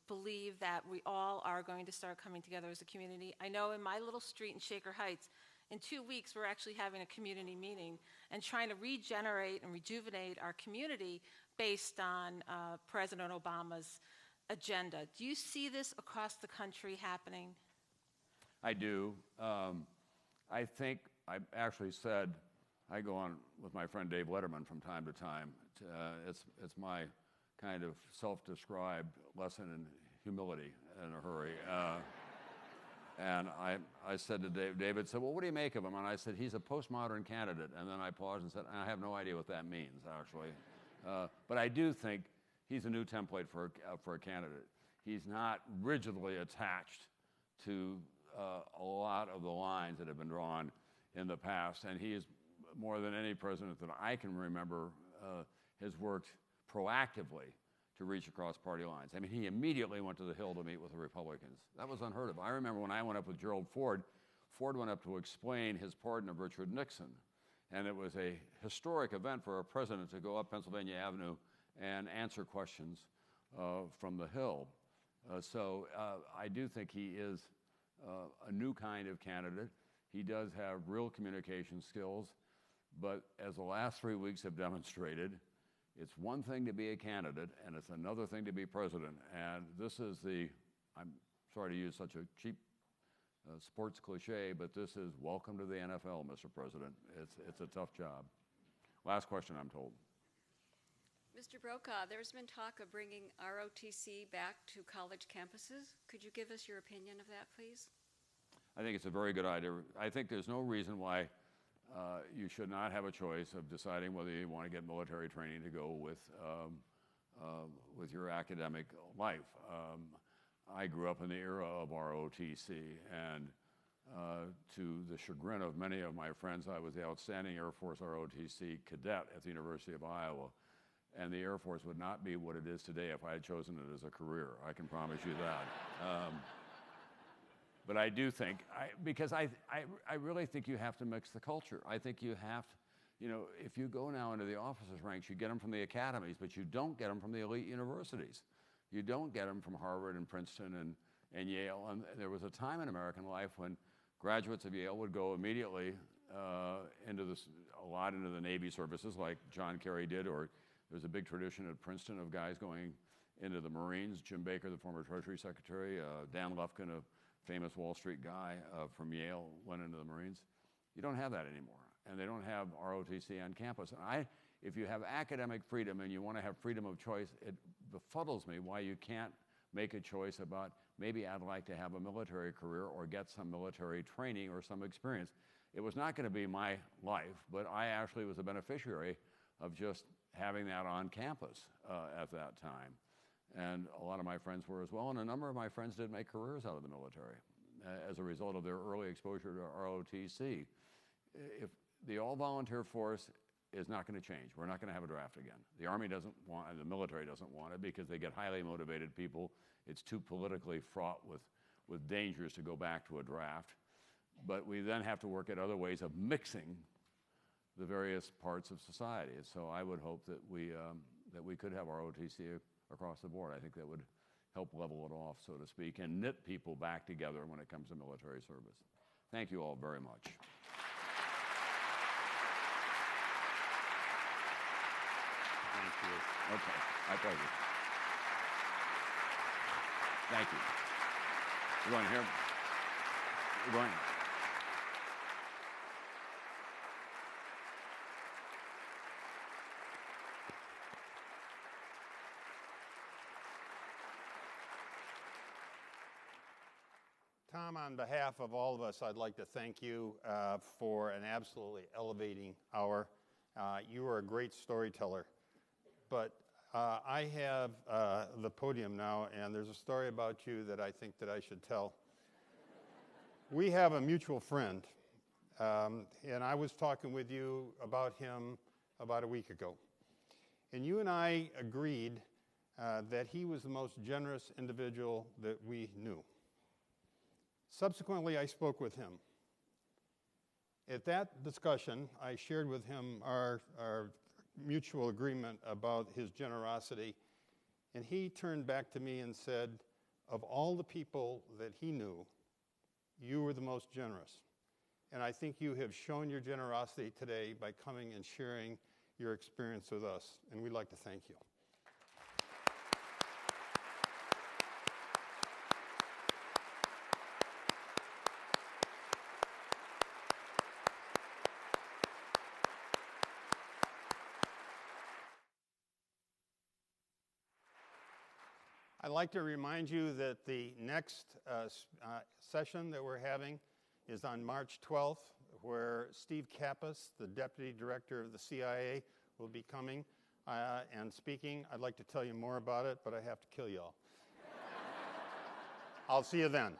believe that we all are going to start coming together as a community? I know in my little street in Shaker Heights, in 2 weeks, we're actually having a community meeting and trying to regenerate and rejuvenate our community based on President Obama's agenda. Do you see this across the country happening? I do. I think I actually said, I go on with my friend Dave Letterman from time to time. It's my kind of self-described lesson in humility in a hurry. And I said to David said, well, what do you make of him? And I said, he's a postmodern candidate. And then I paused and said, I have no idea what that means, actually. But I do think he's a new template for a candidate. He's not rigidly attached to a lot of the lines that have been drawn in the past. And he is, more than any president that I can remember, has worked proactively to reach across party lines. I mean, he immediately went to the Hill to meet with the Republicans. That was unheard of. I remember when I went up with Gerald Ford, Ford went up to explain his pardon of Richard Nixon. And it was a historic event for a president to go up Pennsylvania Avenue and answer questions from the Hill. So I do think he is a new kind of candidate. He does have real communication skills, but as the last 3 weeks have demonstrated, it's one thing to be a candidate, and it's another thing to be president. And this is I'm sorry to use such a cheap sports cliche, but this is welcome to the NFL, Mr. President. It's a tough job. Last question, I'm told. Mr. Brokaw, there's been talk of bringing ROTC back to college campuses. Could you give us your opinion of that, please? I think it's a very good idea. I think there's no reason why you should not have a choice of deciding whether you want to get military training to go with your academic life. I grew up in the era of ROTC, and to the chagrin of many of my friends, I was the outstanding Air Force ROTC cadet at the University of Iowa, and the Air Force would not be what it is today if I had chosen it as a career. I can promise you that. But I do think, because I really think you have to mix the culture. I think you have to, if you go now into the officers' ranks, you get them from the academies, but you don't get them from the elite universities. You don't get them from Harvard and Princeton and Yale. And there was a time in American life when graduates of Yale would go immediately into the Navy services, like John Kerry did, or there's a big tradition at Princeton of guys going into the Marines. Jim Baker, the former Treasury Secretary, Dan Lufkin, a famous Wall Street guy from Yale, went into the Marines. You don't have that anymore, and they don't have ROTC on campus. And if you have academic freedom and you want to have freedom of choice, it befuddles me why you can't make a choice about, maybe I'd like to have a military career or get some military training or some experience. It was not going to be my life, but I actually was a beneficiary of just having that on campus at that time. And a lot of my friends were as well, and a number of my friends did make careers out of the military as a result of their early exposure to ROTC. If the all-volunteer force is not going to change, we're not going to have a draft again. The Army doesn't want it, the military doesn't want it, because they get highly motivated people. It's too politically fraught with dangers to go back to a draft. But we then have to work at other ways of mixing the various parts of society. And so I would hope that we could have ROTC across the board. I think that would help level it off, so to speak, and knit people back together when it comes to military service. Thank you all very much. Thank you. Okay, my pleasure. Thank you. We're going here. We're going. Tom, on behalf of all of us, I'd like to thank you for an absolutely elevating hour. You are a great storyteller. But I have the podium now, and there's a story about you that I think that I should tell. We have a mutual friend, and I was talking with you about him about a week ago. And you and I agreed that he was the most generous individual that we knew. Subsequently, I spoke with him. At that discussion, I shared with him our mutual agreement about his generosity, and he turned back to me and said, of all the people that he knew, you were the most generous. And I think you have shown your generosity today by coming and sharing your experience with us, and we'd like to thank you. I'd like to remind you that the next session that we're having is on March 12th, where Steve Kappas, the Deputy Director of the CIA, will be coming and speaking. I'd like to tell you more about it, but I have to kill you all. I'll see you then.